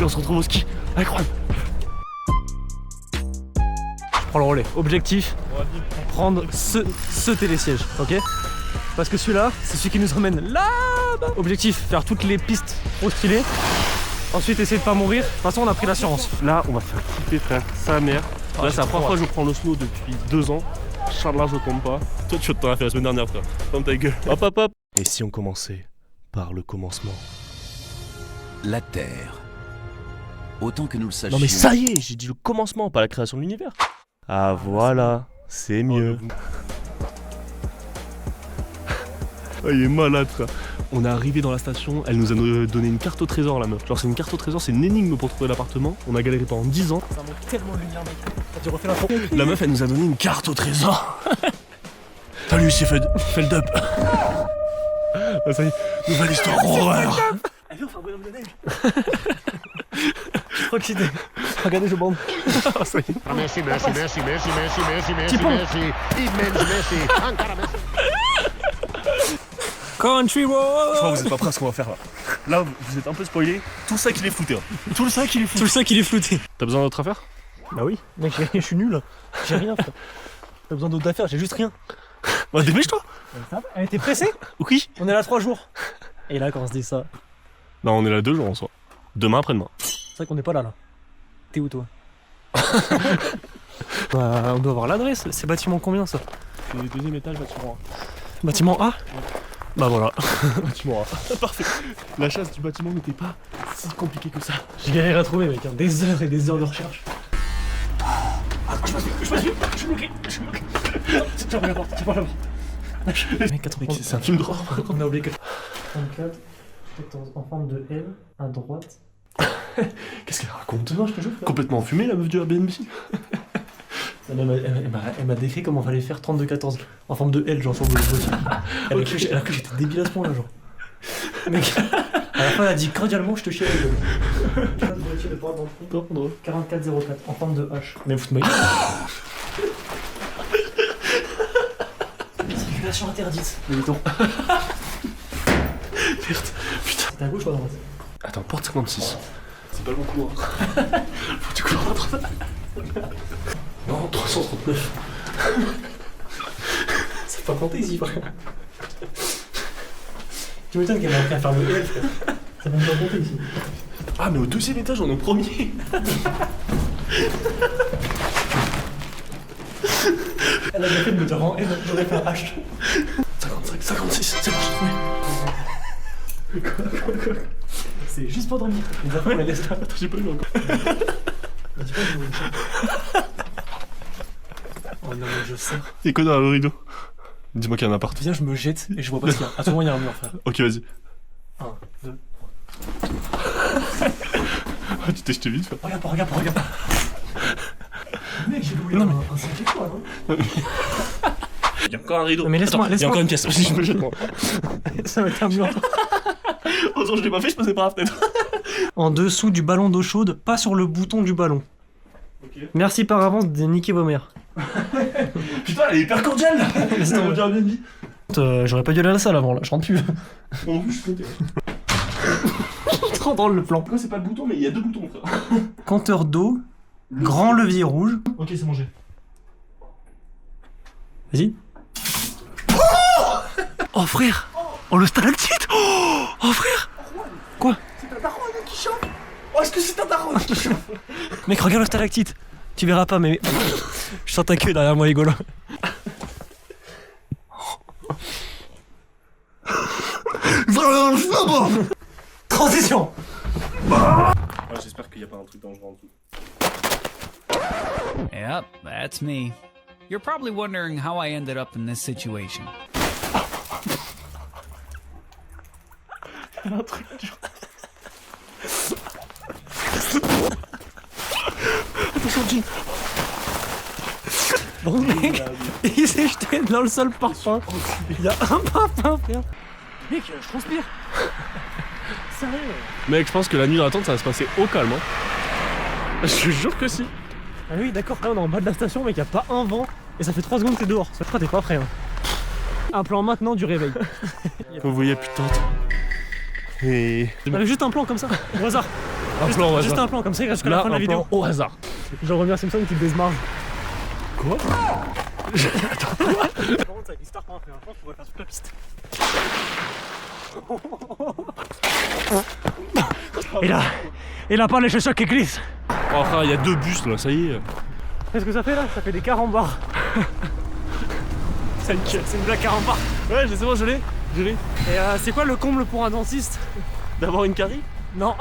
puis on se retrouve au ski. Incroyable. Je prends le relais. Objectif, prendre ce télésiège, ok? Parce que celui-là, c'est celui qui nous emmène là-bas. Objectif, faire toutes les pistes trop stylées. Ensuite, essayer de pas mourir. De toute façon, on a pris l'assurance. Là, on va se faire kiffer, frère. Sa mère. Là, c'est la première fois que je prends le snow depuis 2 ans. Inch'Allah, je tombe pas. Toi, tu t'en as fait la semaine dernière, frère. Ferme ta gueule. Hop, hop, hop. Et si on commençait par le commencement? La Terre. Autant que nous le sachions. Non, mais ça y est, j'ai dit le commencement, pas la création de l'univers. Ah, voilà. C'est mieux. Oh, il est malade, frère. On est arrivé dans la station, elle nous a donné une carte au trésor, la meuf. Genre, c'est une carte au trésor, c'est une énigme pour trouver l'appartement. On a galéré pendant 10 ans. Ça manque tellement de lumière, mec. Tu refais la photo. La meuf, elle nous a donné une carte au trésor. T'as lui, il s'est fait le dup. Ah, ça y est, nouvelle histoire horreur. Allez, on fait un bonhomme de neige. Je suis trop excité. Regardez, je bande. Ah, ça y est. Messi, Messi, Messi, Messi, Messi, Messi, Messi, Tipo. Messi, immense Messi, ancora Messi. Country road. Je crois que vous êtes pas prêts à ce qu'on va faire là. Là, vous êtes un peu spoilés. Tout ça qu'il est flouté. Hein. Tout ça qu'il est flouté. Tout ça qu'il est flouté. T'as besoin d'autre affaire? Bah oui, mec, je suis nul. J'ai rien, frère. T'as besoin d'autres affaires, j'ai juste rien. Bah, dépêche-toi. Elle était pressée? Oui. On est là 3 jours. Et là, quand on se dit ça, Non, on est là 2 jours en soi. Demain, après-demain. c'est vrai qu'on n'est pas là. T'es où, toi? Bah, on doit avoir l'adresse. C'est bâtiment combien, ça? C'est le 2e étage, bâtiment Bâtiment A? Bah voilà. Bâtiment A. Parfait. La chasse du bâtiment n'était pas si compliquée que ça. J'ai galéré à trouver, mec. Hein. Des heures et des heures de recherche. Je passe vite. Je suis bloqué. Tu fermes la porte. Tu fermes la porte. Mec, attends, Mec, c'est un film d'horreur. on a oublié que... 34, 14, en forme de L, à droite. Qu'est-ce qu'elle raconte? Non, je te jure. Complètement fumée, la meuf du Airbnb. Elle m'a décrit comment fallait faire 32-14 en forme de L, genre sur le voiture. Elle a cru que j'étais débile à ce point là, genre. Mec, à la fin elle a dit cordialement je te chie à la gueule. Tu vois, voiture de porte d'entrée 4404 en forme de H. Mais fout-moi. Circulation interdite. Le béton. Merde, putain. C'est à gauche ou à droite? Attends, porte 56. C'est pas le bon couloir. Faut que tu couloir à droite. Non, 339. C'est pas compté ici, frère. Tu m'étonnes qu'elle m'a appris à faire le L, frère. Ça va même pas compter ici. Ah, mais au 2e étage, on est au 1er. Elle a bien fait de me dire en L, j'aurais fait un H. 55, 56, c'est bon, j'ai trouvé. Quoi? C'est juste pour dormir. Les enfants, on les laisse là. Attends, j'ai pas eu encore. Bah, dis pas que je voulais ça. Oh non, mais je sais. C'est quoi dans le rideau? Dis-moi qu'il y a un appart. Viens, je me jette et je vois pas ce qu'il y a. À tout moment, il y a un mur, frère. Ok, vas-y. 1, 2. Ah, tu t'es jeté vite, frère. Regarde pas. Mec, j'ai loué un 5 étoiles, hein. Il y a encore un rideau. Mais laisse-moi, Attends, il y a encore une pièce. Vas-y, je me jette, moi. Ça va être un mur. Heureusement, je l'ai pas fait, je passais par la fenêtre. En dessous du ballon d'eau chaude, pas sur le bouton du ballon. Ok. Merci par avance de niquer vos mères. Putain, elle est hyper cordiale là. C'est mon Airbnb. J'aurais pas dû aller à la salle avant là, je rentre plus. En plus, je suis compté. Trop drôle le plan. Pourquoi c'est pas le bouton, mais il y a 2 boutons, frère. Compteur d'eau, grand levier rouge. Ok, c'est mangé. Vas-y. Oh frère! Oh le stalactite! Oh frère! Quoi? C'est un daron qui chante. Oh, est-ce que c'est un daron qui chante? Mec, regarde le stalactite! Tu verras pas, mais. Je sens ta queue derrière moi, rigolo. Transition! J'espère qu'il n'y a pas un truc dangereux en dessous. Yep, that's me. You're probably wondering how I ended up in this situation. Un truc dur. Attention, Jean. Bon mec, il s'est jeté dans le sol parfum. Il y a un parfum, frère. Mec, je transpire. Sérieux? Mec, je pense que la nuit dans la tente, ça va se passer au calme. Hein. Je te jure que si. Ah oui, d'accord, là on est en bas de la station, mec, y a pas un vent. Et ça fait 3 secondes que t'es dehors. Je crois que t'es pas prêt. Hein. Un plan maintenant du réveil. Vous voyez, putain. Et. Juste un plan comme ça, au hasard. Un plan au Juste hasard. un plan, comme ça il reste jusqu'à la Là, fin de la un vidéo. plan au hasard. Genre Homer Simpson qui baise Marge. Quoi? Par contre, avec l'histoire qu'on a fait un plan, on pourrait faire toute la piste. Il a pas les chaussures qui glissent. Oh, frère, il y a 2 bus là, ça y est. Qu'est-ce que ça fait là? Ça fait des carambars. C'est une blague carambar. Ouais, c'est bon, je l'ai. Et c'est quoi le comble pour un dentiste? D'avoir une carie? Non,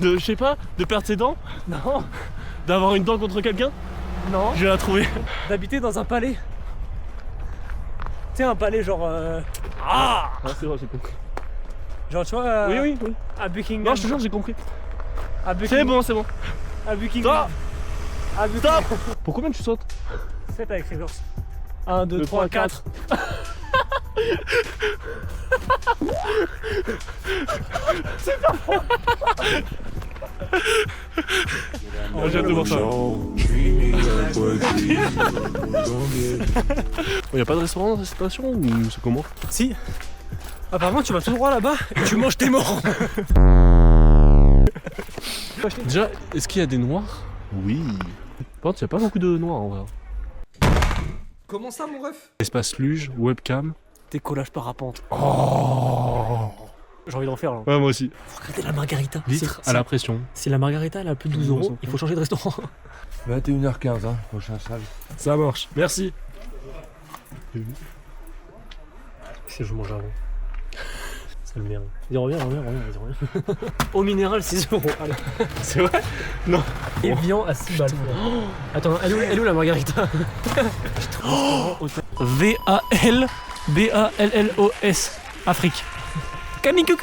De, je sais pas, de perdre ses dents? non, D'avoir une dent contre quelqu'un? non. Je vais la trouver. D'habiter dans un palais. Tu sais, un palais genre. Ah, c'est vrai, j'ai compris. Genre, tu vois. Oui, oui. À Buckingham. Non, je te jure, j'ai compris. À Buckingham. C'est bon. À Buckingham. Stop. À Buckingham. Pour combien tu sautes? Faites avec reverse. 1, 2, Deux, 3, trois, 4. Oh, j'ai hâte de voir ça. Y'a pas de restaurant dans cette station ou c'est comment? Si. Apparemment, tu vas tout droit là-bas et tu manges tes morts. Déjà, est-ce qu'il y a des noirs? Oui. Par contre, y'a pas beaucoup de noirs en vrai. Comment ça, mon ref? Espace luge, webcam. Décollage parapente. Oh. J'ai envie d'en faire là. Ouais, moi aussi. Regardez la margarita. Litre à la pression. Si la margarita elle a plus de 12 euros, il faut changer de restaurant. 21h15, hein, prochain salle. Ça marche. Merci. Si je mange avant. Ça le merde. Vas-y, reviens, vas-y, reviens. Au minéral, 6 euros. Allez. C'est vrai? Non. Et viand à 6 balles. Attends, elle est où la margarita? V-A-L-B-A-L-L-O-S. Afrique. Canicule.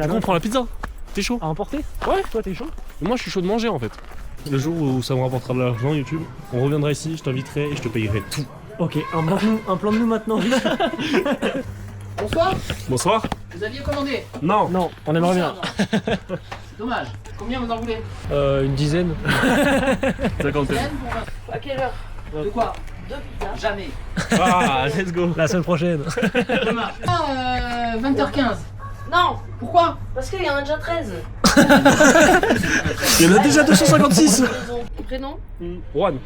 On prend la pizza. T'es chaud? À emporter? Ouais. Toi, t'es chaud? Moi, je suis chaud de manger en fait. Le jour où ça me rapportera de l'argent YouTube, on reviendra ici, je t'inviterai et je te payerai tout. Ok, un plan de nous maintenant. Bonsoir, Bonsoir. vous aviez commandé. Non. Non, on aimerait bien. Dommage. Combien vous en voulez? Une dizaine. 50. Dizaine pour vingt. À quelle heure? De quoi? Deux pizzas. Jamais. Ah, let's go. La semaine prochaine. Dommage. 20h15. Non, Pourquoi? parce qu'il y en a déjà 13. Il y en a déjà 256. Prénom? Juan.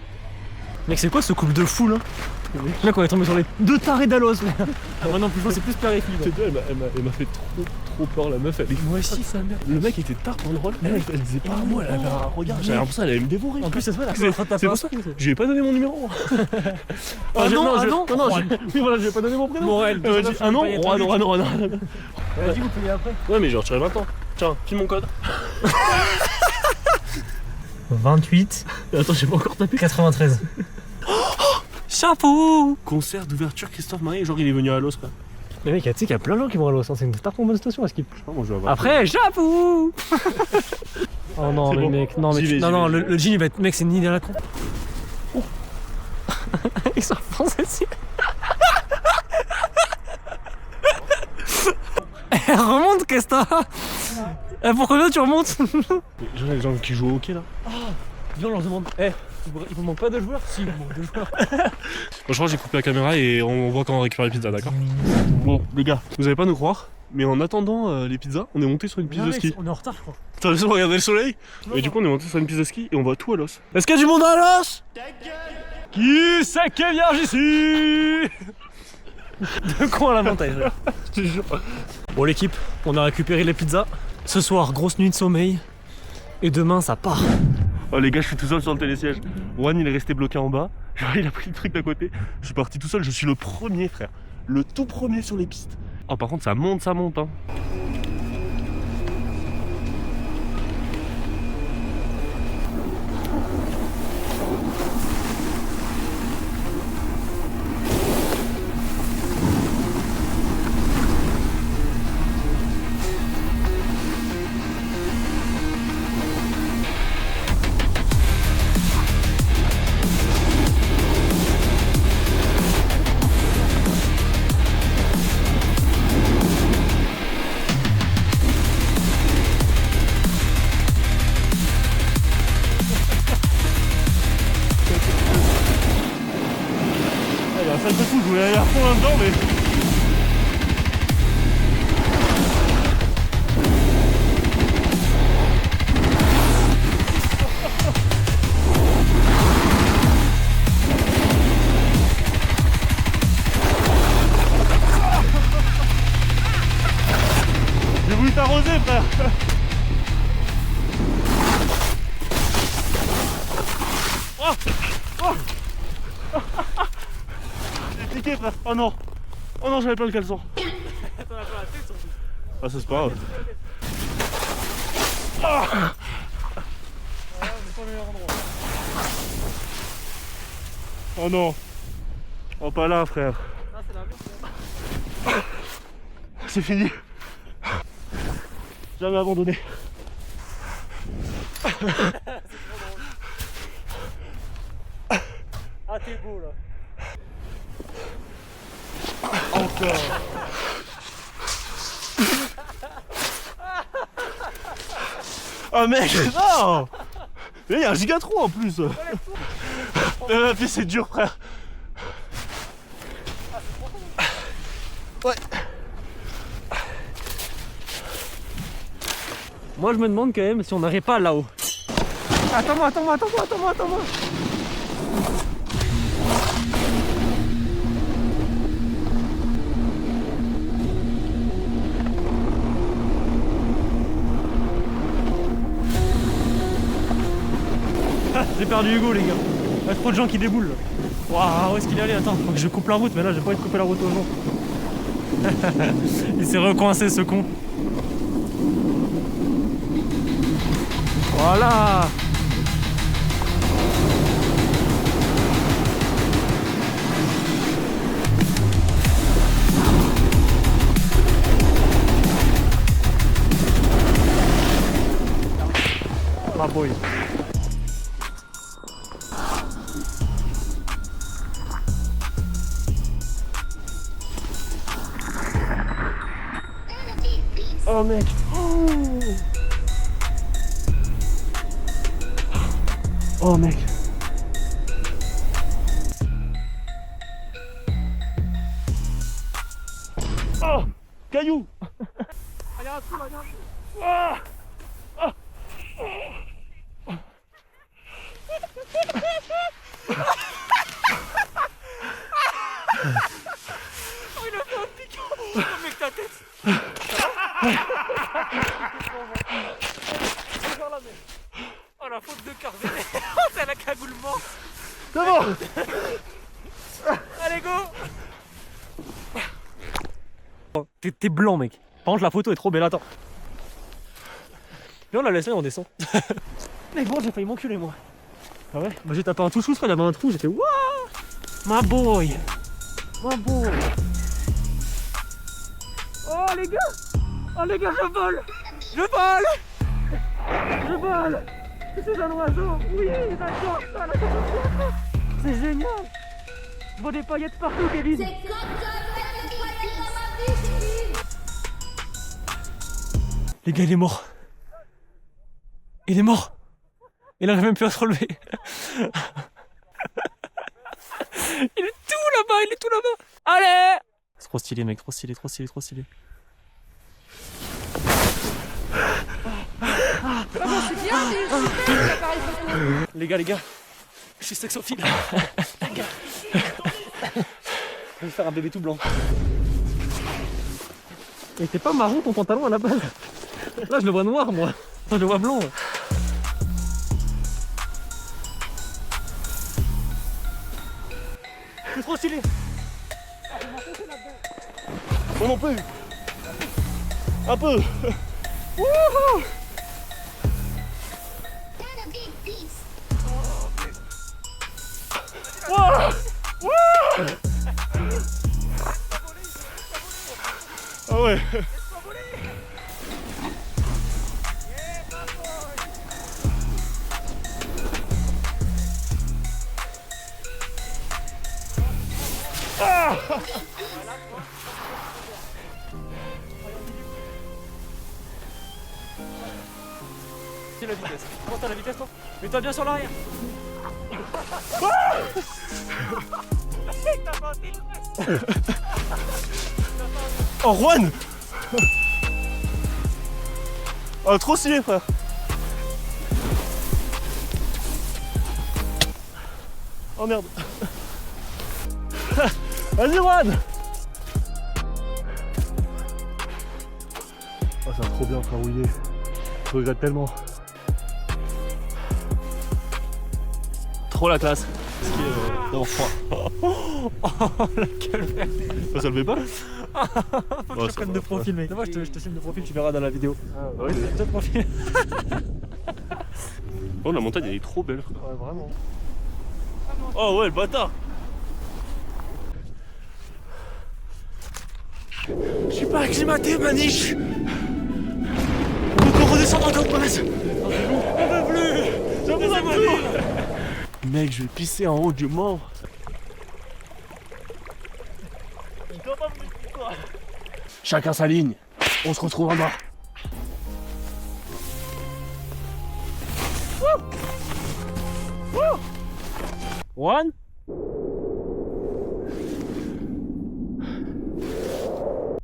Mec, c'est quoi ce couple de fou là? Mec, on est tombé sur les deux tarés d'Alos. Moi non plus, c'est plus père et fille. T'es deux, elle m'a fait trop peur la meuf. Moi aussi, ça merde. Le mec était tard pendant le rôle. Elle disait pas à moi, elle avait un regard. J'avais l'impression qu'elle allait me dévorer. En plus, c'est ça, la C'est pour ça. Je lui ai pas donné mon numéro. Ah non, oui, voilà, je lui ai pas donné mon prénom. Morel. Elle m'a dit, ah non, Juan. Vas-y, vous payez après. Ouais, mais j'ai retiré maintenant. Tiens, file mon code. 28. Attends, j'ai pas encore tapé. 93. Chapeau. Concert d'ouverture Christophe Maé, genre il est venu à Los quoi. Mais mec, tu sais qu'il y a plein de gens qui vont à Los, hein. C'est une star en bonne station à Skip. Moi, je vais avoir. Après, chapeau. Oh non, C'est mais bon. mec, non, mais J'y vais, non, j'y vais. le jean il va être. Mec, c'est ni derrière la con. Oh. Ils sont français ici. Elle remonte, qu'est-ce que t'as? Pour combien tu remontes? Genre les gens qui jouent au hockey là. Viens, on leur demande. Il vous manque pas de joueurs? Si, il vous manque de joueurs. Franchement, j'ai coupé la caméra et on voit quand on récupère les pizzas, d'accord? Bon, les gars, vous allez pas nous croire, mais en attendant les pizzas, on est monté sur une piste Non, de mec, ski. on est en retard, je crois. T'as raison, regardez le soleil. Et du coup, on est monté sur une piste de ski et on voit tout à Los. Est-ce qu'il y a du monde à Los? Qui c'est qui vient ici? De quoi à la montagne? Je te jure. Bon, l'équipe, on a récupéré les pizzas. Ce soir, grosse nuit de sommeil. Et demain, ça part. Oh les gars, je suis tout seul sur le télésiège. Juan, il est resté bloqué en bas. Genre, il a pris le truc d'à côté. Je suis parti tout seul, je suis le premier, frère. Le tout premier sur les pistes. Oh, par contre, ça monte, hein. stylé frère. Oh oh j'ai piqué frère. Oh non. Oh non, j'avais pas le caleçon. Ah ça c'est pas grave. Ah oh non. Oh pas là frère. C'est fini. Jamais abandonné. Ah t'es beau là. Encore. Oh mec, non. Mais il y a un giga trou en plus. Puis c'est dur frère. Ouais. Moi je me demande quand même si on n'arrive pas là-haut. Attends-moi. J'ai perdu Hugo les gars. Il y a trop de gens qui déboulent. Waouh, où est-ce qu'il est allé? Attends, faut que je coupe la route, mais là j'ai pas envie de couper la route aux gens. Il s'est recoincé ce con. Voilà. Ma boy. Oh mec. Oh mec. Oh caillou. Il y a un trou là, il y a un trou. Ah ah. Oh il a fait un pic. Oh mec ta tête. Oh la faute de cœur. Oh c'est la cagoulement. C'est bon. Allez go. Oh, t'es blanc mec. Par contre la photo est trop belle, attends. Mais on la laisse là, on descend. Mec bon j'ai failli m'enculer moi. Ah ouais? Bah j'ai tapé un tout sous, il y avait un trou, j'ai fait wouah. My boy. My boy. Oh les gars, je vole. Je vole. C'est un oiseau. Oui, j'adore ça, la catastrophe. C'est génial. Je vois des paillettes partout, Kevin. C'est comme ça que je croyais dans ma vie, Kevin. Les gars, il est mort. Il est mort. Il n'arrive même plus à se relever. Il est tout là-bas, Allez. C'est trop stylé, mec, trop stylé. Les gars, je suis sexophile. Je vais faire un bébé tout blanc. Il était pas marron ton pantalon à la base. Là je le vois noir moi. Je le vois blanc. C'est trop stylé. Moi non plus. Un peu. Wouhou. Wow. Wow. Ah ouais. Ah. C'est la vitesse. Comment t'as la vitesse toi? Mets-toi bien sur l'arrière. Oh Juan. Oh trop stylé frère. Oh merde. Vas-y Juan. Oh ça va trop bien frère. Je regrette tellement. Trop la classe. Ce qui est d'avoir froid. Oh la gueule verte. Ça le fait pas? Faut que je te prenne de profil mec. Moi je te filme de profil, tu verras dans la vidéo. Oui, De profil. oh la montagne elle est trop belle frère. Ouais vraiment. Oh ouais le bâtard. Je suis pas acclimaté maniche. On peut redescendre encore plus. J'en peux plus. J'en peux plus. Mec je vais pisser en haut du mort. Chacun sa ligne. On se retrouve en bas. One.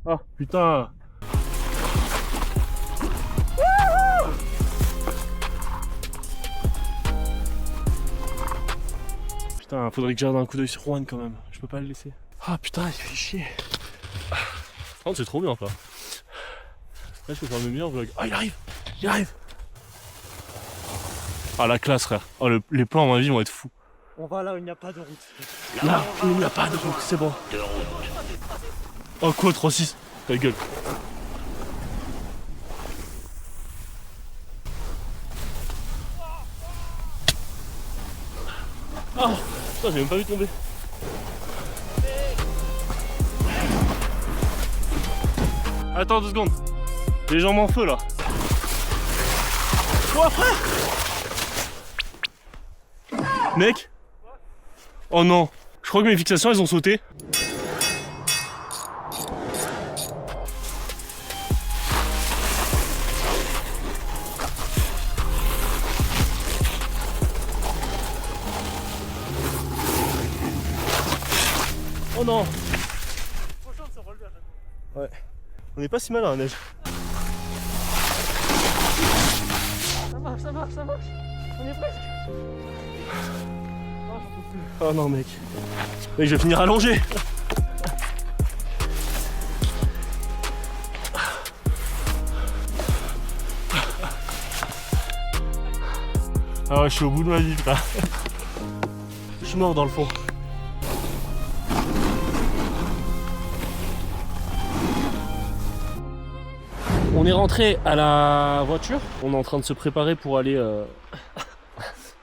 Ah putain. Putain, faudrait que j'arde un coup d'œil sur Juan quand même. Je peux pas le laisser. Ah putain, il fait chier. Par contre, c'est trop bien, quoi. Là, je peux faire le meilleur vlog. Ah, il arrive. Il arrive. Ah, la classe, frère. Oh, les plans, à mon avis, vont être fous. On va là où il n'y a pas de route. Là où il n'y a pas de route, c'est bon. Oh, quoi, 3-6. Ta gueule. Ah, putain, j'ai même pas vu tomber. Attends 2 secondes. Les jambes en feu là. Quoi frère? Mec. Oh non. Je crois que mes fixations elles ont sauté. Oh non. Ouais. On est pas si mal à la neige. Ça marche, ça marche, ça marche. On est presque. Oh non mec. Mec je vais finir allongé. Ah ouais je suis au bout de ma vie frère. Je suis mort dans le fond. On est rentré à la voiture. On est en train de se préparer pour aller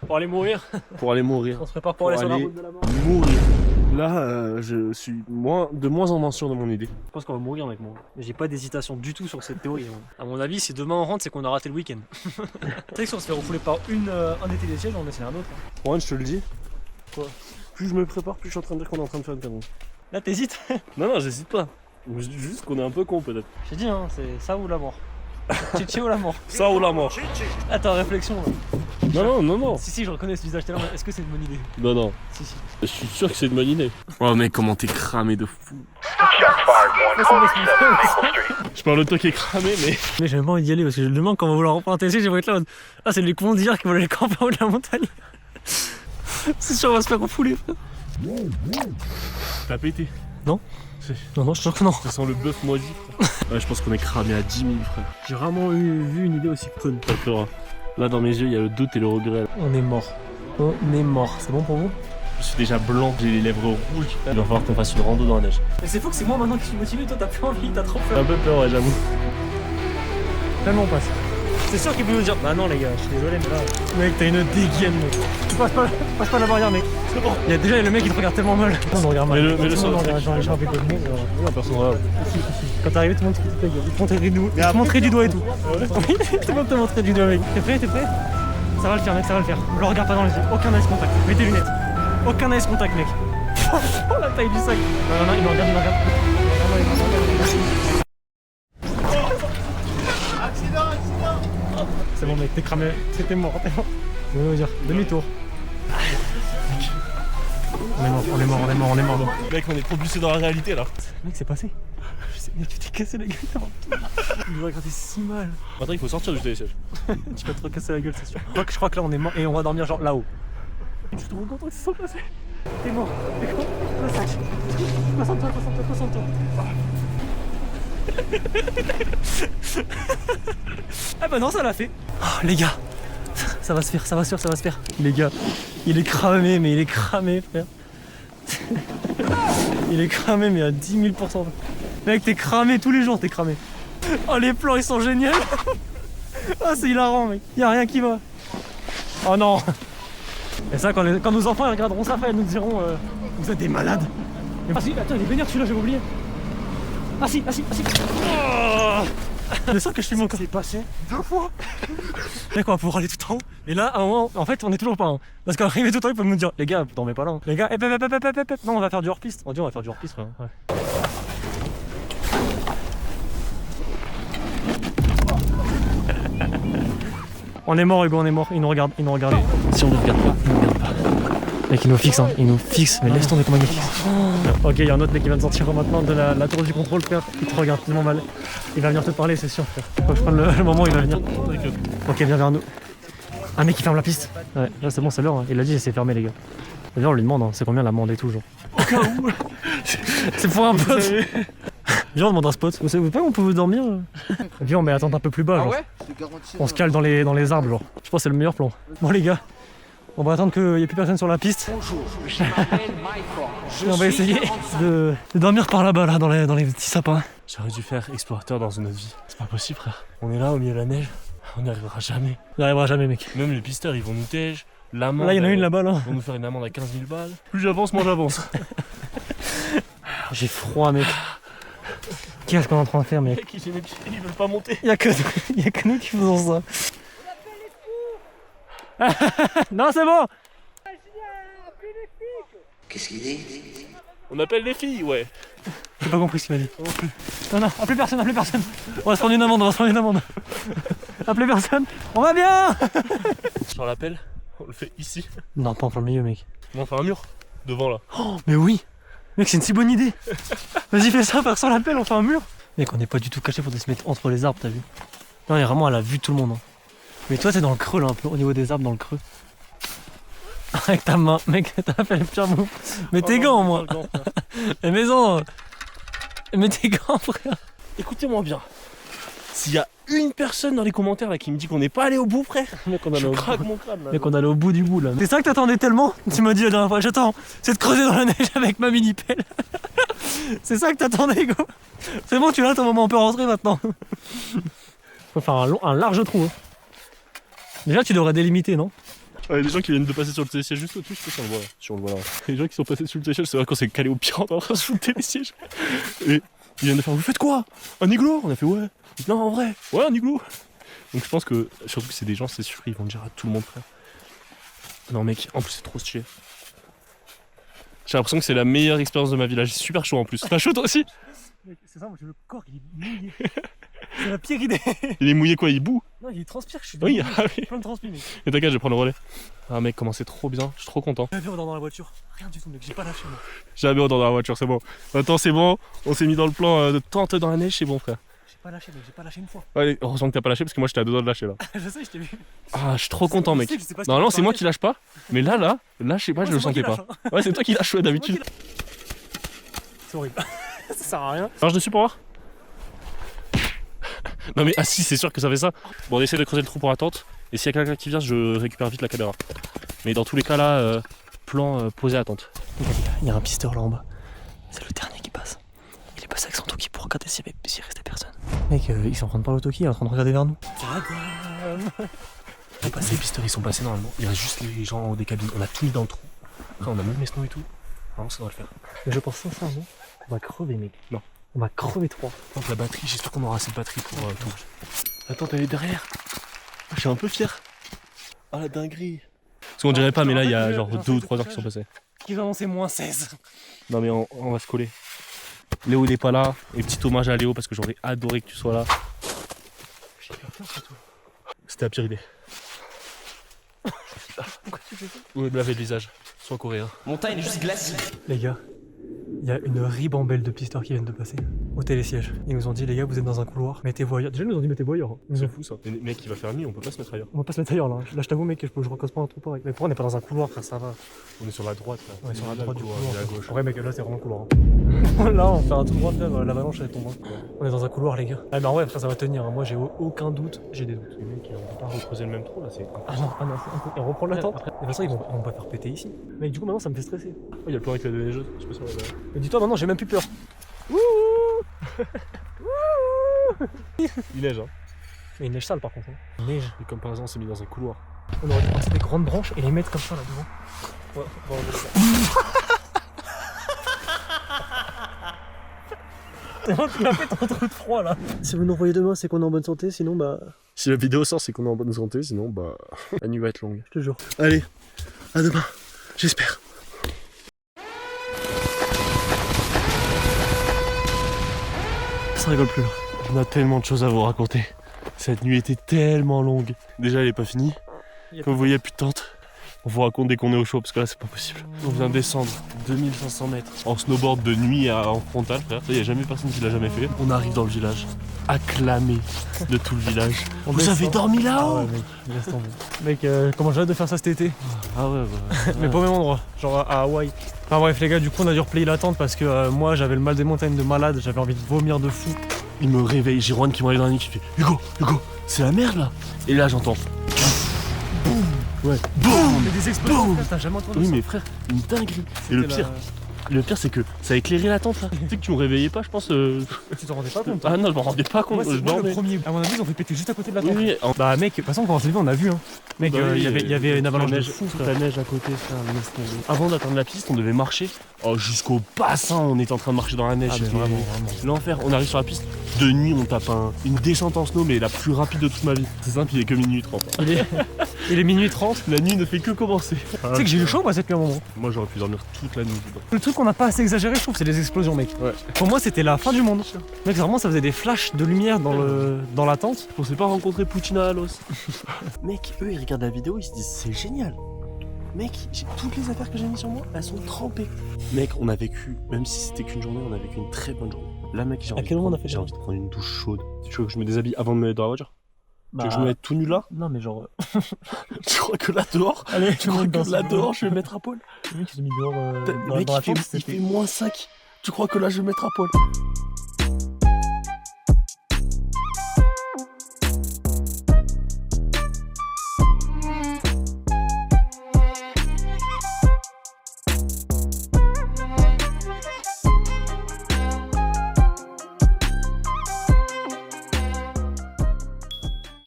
Pour aller mourir. pour aller mourir. On se prépare pour aller sur la route de la mort. Mourir. Là, je suis de moins en moins sûr de mon idée. Je pense qu'on va mourir mec moi. J'ai pas d'hésitation du tout sur cette théorie. Moi. À mon avis, si demain on rentre, c'est qu'on a raté le week-end. Tu sais que si on se fait refouler par un été des sièges, on essaie un autre. Hein. Ouais, je te le dis. Quoi? Plus je me prépare, plus je suis en train de dire qu'on est en train de faire une connerie. Là t'hésites. Non, non, j'hésite pas. Je dis juste qu'on est un peu con peut-être. J'ai dit hein, c'est ça ou la mort. Chichi ou la mort. Ça ou la mort. Attends, réflexion là. Non, non, non, non. Si, je reconnais ce visage tellement. Est-ce que c'est une bonne idée? Non, non. Si. Je suis sûr que c'est une bonne idée. Oh mec, comment t'es cramé de fou. Je parle de toi qui est cramé, mais. J'ai même pas envie d'y aller parce que je me demande quand on va vouloir reprendre un TC, je vais être là en mode. Ah, c'est les cons d'hier qui vont aller camper en haut de la montagne. C'est sûr, on va se faire refouler, frère. T'as pété. Non. Non, je suis sûr que non. Ça sent le bœuf moisi, frère. Ouais, je pense qu'on est cramé à 10 000, frère. J'ai vraiment vu une idée aussi conne. T'as peur. Là, dans mes yeux, il y a le doute et le regret. On est mort. On est mort. C'est bon pour vous? Je suis déjà blanc, j'ai les lèvres rouges. Il va falloir qu'on fasse une rando dans la neige. Mais c'est fou que c'est moi maintenant qui suis motivé, toi t'as plus envie, t'as trop J'ai peur. un peu peur, ouais, j'avoue. Tellement on passe. C'est sûr qu'il peut nous dire. Bah non les gars, je suis désolé mais là. Mec, t'as une dégaine mec. Tu passes pas la barrière mec. C'est bon. Il y a déjà le mec qui te regarde tellement mal. Non, on regarde mal. Mais le son. son. Genre les gens avec le monde. Non, personne ne regarde. Quand t'es arrivé, tout le monde te gueule. Il te montrait du doigt et tout. Oui, tout le monde te montrait du doigt mec. T'es prêt? Ça va le faire mec, ça va le faire. Je le regarde pas dans les yeux. Aucun eye contact. Mets tes lunettes. Aucun eye contact mec. Oh la taille du sac. Non, il me regarde. C'est bon mec, t'es cramé, c'était mort, t'es mort. Je vais dire, demi-tour. On est mort. Mec, on est propulsé dans la réalité là. Mec, c'est passé. Je sais, mec, tu t'es cassé la gueule avant tout. Il nous a gratté si mal. Maintenant, il faut sortir du télésiège. Tu vas te recasser la gueule, c'est sûr. Je crois que là, on est mort et on va dormir genre là-haut. Je suis trop content que ça soit passé. T'es mort, t'es con. Le sac. 60 toi. Ah bah non, ça l'a fait. Oh, les gars, ça va se faire, ça va se faire, ça va se faire. Les gars, il est cramé, mais il est cramé, frère. Il est cramé, mais à 10 000%. Mec, t'es cramé tous les jours, t'es cramé. Oh, les plans, ils sont géniaux. Oh, c'est hilarant, mec. Y'a rien qui va. Oh non. Et ça, quand nos enfants ils regarderont ça, ils nous diront vous êtes des malades. Ah si, attends, il est vénère celui-là, j'avais oublié. Ah si, ah si, ah si. Oh, c'est ça que je filme encore. C'est passé 2 fois. Mec, on va pouvoir aller tout en haut. Et là, à un moment, en fait, on est toujours pas en. Parce qu'arrivé tout en haut, ils peuvent nous dire les gars, t'en mets pas là. Hein. Les gars, non, on va faire du hors-piste. On dit on va faire du hors-piste, frère. Ouais. On est mort, Hugo, on est mort. Il nous regarde, Si on ne regarde pas, il nous regarde pas. Mec, il nous fixe, hein. Il nous fixe. Mais laisse tomber comment il nous fixe. Oh. Ok, il y a un autre mec qui vient de sortir maintenant de la tour du contrôle, frère. Il te regarde tellement mal. Il va venir te parler, c'est sûr, frère. Faut que je prenne le moment où il va venir. Ok, viens vers nous. Un mec qui ferme la piste. Ouais, là c'est bon, c'est l'heure. Hein. Il a dit c'est fermé, les gars. D'ailleurs, on lui demande, hein, c'est combien l'amende et tout, genre. Au cas où. C'est pour un pote. Viens, on demande un spot. Vous savez pas où on peut vous dormir? Viens, on met la tente un peu plus bas. Genre. On se cale dans les arbres, genre. Je pense que c'est le meilleur plan. Bon, les gars, on va attendre qu'il n'y ait plus personne sur la piste. Bonjour, je m'appelle Michael. On va essayer de dormir par là-bas, là, dans les petits sapins. J'aurais dû faire explorateur dans une autre vie. C'est pas possible, frère. On est là au milieu de la neige. On n'y arrivera jamais. On n'y arrivera jamais, mec. Même les pisteurs, ils vont nous tège. L'amende. Là, il y en a une là-bas, là. Ils vont nous faire une amende à 15 000 balles. Plus j'avance, moins j'avance. J'ai froid, mec. Qu'est-ce qu'on est en train de faire, mec? Ils veulent pas monter. Y'a que nous qui faisons ça. Non, c'est bon. Qu'est-ce qu'il dit? On appelle les filles, ouais. J'ai pas compris ce qu'il m'a dit. Non, appelez personne. On va se prendre une amende, Appelez personne. On va bien. Sur l'appel, on le fait ici. Non, pas en plein milieu, mec. On fait un mur, devant là. Oh, mais oui. Mec, c'est une si bonne idée. Vas-y, fais ça, faire sans l'appel, on fait un mur. Mec, on n'est pas du tout caché pour se mettre entre les arbres, t'as vu? Non, il est vraiment à la vue de tout le monde. Hein. Mais toi, t'es dans le creux, là, un peu, au niveau des arbres, dans le creux. Avec ta main, mec, t'as fait le pire move. Mais tes gants, moi. Les maisons. Mais tes gants, frère. Écoutez-moi bien. S'il y a une personne dans les commentaires là qui me dit qu'on n'est pas allé au bout, frère, mec, on je craque mon crâne là. Mec, on allait au bout du bout là. C'est ça que t'attendais tellement? Tu m'as dit la dernière fois, j'attends, c'est de creuser dans la neige avec ma mini pelle. C'est ça que t'attendais, go. C'est bon, tu l'as, ton moment, on peut rentrer maintenant. Faut faire un large trou. Hein. Déjà, tu devrais délimiter, non? Ouais, les gens qui viennent de passer sur le télésiège juste au-dessus, je sais pas si on le voit là. Si on le voit là. Les gens qui sont passés sur le télésiège, c'est vrai qu'on s'est calé au pire en train de shooter les sièges. Et ils viennent de faire, vous faites quoi? Un igloo? On a fait ouais. Non, en vrai, ouais, un igloo. Donc je pense que, surtout que c'est des gens, c'est sûr, ils vont le dire à tout le monde, frère. Non mec, en plus c'est trop stylé. J'ai l'impression que c'est la meilleure expérience de ma vie là, j'ai super chaud en plus. T'as chaud toi aussi? C'est ça, moi j'ai le corps, il est mouillé. C'est la pire idée. Il est mouillé quoi, il bout? Non, il transpire, je suis oui, ah oui. Plein de transpi, mec. Et t'inquiète, je vais prendre le relais. Ah mec, comment c'est trop bien, je suis trop content. Jamais on dort dans la voiture, rien du tout, mec, j'ai pas lâché moi. Jamais on dort dans la voiture, c'est bon. Maintenant c'est bon, on s'est mis dans le plan de tente dans la neige, c'est bon frère. J'ai pas lâché, mec, j'ai pas lâché une fois. Ouais, heureusement que t'as pas lâché parce que moi j'étais à 2 doigts de lâcher là. Je sais, je t'ai vu. Ah, je suis trop content mec. Non, c'est moi qui lâche pas, mais là, je sais pas, je le sentais pas. Ouais, c'est toi qui lâches d'habitude. C'est horrible. Ça sert à rien. Marche dessus pour voir. Non mais ah si, c'est sûr que ça fait ça. Bon, on essaie de creuser le trou pour la tente. Et s'il y a quelqu'un qui vient, je récupère vite la caméra. Mais dans tous les cas là, plan posé à tente. Il y a un pisteur là en bas. C'est le dernier qui passe. Il est passé avec son toki pour regarder s'il restait personne. Mec, ils sont en train de parler au toki, ils sont en train de regarder vers nous. Les pisteurs ils sont passés normalement. Il reste juste les gens en haut des cabines. On a tout mis dans le trou. Après, on a même les snows et tout. Vraiment ça doit le faire. Mais je pense sincèrement qu'on va crever, mec. Non. On va crever 3. Donc la batterie, j'espère qu'on aura assez de batterie pour tout. Attends, t'es derrière. Je suis un peu fier. Ah la dinguerie. Parce qu'on dirait pas, mais là il y a genre 2 ou 3 heures qui sont passées. Qu'ils ont annoncé -16. Non mais on va se coller. Léo il est pas là. Et petit hommage à Léo parce que j'aurais adoré que tu sois là. C'était la pire idée. Pourquoi tu fais ça? Ouais, me laver le visage. Sois coréen. Montagne est juste glacée. Les gars, il y a une ribambelle de pisteurs qui viennent de passer. au télésiège. Ils nous ont dit, les gars, vous êtes dans un couloir, mettez-vous ailleurs. Déjà, ils nous ont dit, mettez-vous ailleurs. Hein. C'est fou ça. Mais mec, il va faire nuit, on peut pas se mettre ailleurs. On va pas se mettre ailleurs là. Là, je t'avoue, mec, je recosse pas un trou pareil. Mais pourquoi on n'est pas dans un couloir, frère, ça va. On est sur la droite là. On est sur la Là, droite le du couloir, couloir. il est à gauche. Ouais, mec, là, c'est vraiment couloir. Hein. Là, on fait un tout droit, frère, l'avalanche, elle tombe. Hein. On est dans un couloir, les gars. Ah, mais en vrai, frère, ça va tenir. Hein. Moi, j'ai aucun doute. J'ai des doutes. Les mecs, on peut pas recreuser le même trou là, c'est. Ah non, c'est un peu. Et on reprend la tente. De toute façon, ils vont pas faire péter ici. Mec, du coup, maintenant, ça me fait stresser. Oh, il y a le plan avec la neigeuse. Je sais pas si on va voir. Mais dis-toi, maintenant, j'ai même plus peur. Il neige, hein. Mais il neige sale par contre. Hein. Il neige. Et comme par exemple, on s'est mis dans un couloir. On aurait dû prendre des grandes branches et les mettre comme ça là devant. Ouais, bon, c'est bon, tu m'as fait ton trou de froid là. Si vous nous revoyez demain, c'est qu'on est en bonne santé, sinon bah. Si la vidéo sort, c'est qu'on est en bonne santé, sinon bah. La nuit va être longue. Je te jure. Allez, à demain, j'espère. Ça rigole plus là. On a tellement de choses à vous raconter. Cette nuit était tellement longue. Déjà, elle est pas finie. Comme vous voyez, il n'y a plus de tente. On vous raconte dès qu'on est au chaud, parce que là, c'est pas possible. On vient descendre 2500 mètres en snowboard de nuit en frontal, frère. Il n'y a jamais personne qui l'a jamais fait. On arrive dans le village, acclamé de tout le village. Vous avez dormi Ah là-haut? ouais, mec, laisse tomber. Mec, comment j'ai hâte de faire ça cet été. Ah ouais, bah. Mais pas au même endroit, genre à Hawaï. Enfin bref, les gars, du coup, on a dû replayer la tente parce que moi, j'avais le mal des montagnes de malade, j'avais envie de vomir de fou. Il me réveille, j'ai Juan qui me réveille dans la nuit qui fait Hugo, c'est la merde là. Et là, j'entends. Boum. Ouais. Boum. Mais des explosions, Boum. frère, t'as jamais entendu Oui, ça? mais frère, une dinguerie. Et le pire, c'est que ça a éclairé la tente là. Tu sais que tu me réveillais pas, je pense. Tu t'en rendais pas compte? Ah non, je m'en rendais pas compte. Moi, c'est je moi le dormais. premier. À mon avis, ils ont fait péter juste à côté de la Oui, tente. oui. Bah mec, de toute façon quand on s'est vu on a vu hein. Mec, Bah oui, il y avait une avalanche de neige, fou. toute la neige à côté, frère, laisse tomber. Avant d'atteindre la piste, on devait marcher jusqu'au bassin. On était en train de marcher dans la neige. Ah mais C'était vraiment. l'enfer. On arrive sur la piste. De nuit, on tape une descente en snow, mais la plus rapide de toute ma vie. C'est simple, il est que minuit 30. Il est minuit 30. La nuit ne fait que commencer. Tu sais que j'ai eu chaud moi cette nuit à un moment. Moi, j'aurais pu dormir toute la nuit dedans. Le truc qu'on n'a pas assez exagéré je trouve c'est les explosions mec. Ouais. Pour moi c'était la fin du monde. Mec vraiment ça faisait des flashs de lumière dans la tente. On s'est pas rencontré Poutine à Halos. Mec, eux, ils regardent la vidéo, ils se disent c'est génial. Mec, toutes les affaires que j'ai mis sur moi, elles sont trempées. Mec, on a vécu, même si c'était qu'une journée, on a vécu une très bonne journée. Là, mec, j'ai envie de prendre une douche chaude. Tu veux que je me déshabille avant de me mettre dans la voiture? Tu veux que je me mette tout nu là? Non mais genre. Tu crois que là dehors? Allez, Tu crois que là dehors, je vais me mettre à poil? Le mec il s'est mis dehors Mec, dans la il tente. fait -5. Tu crois que là, je vais me mettre à poil?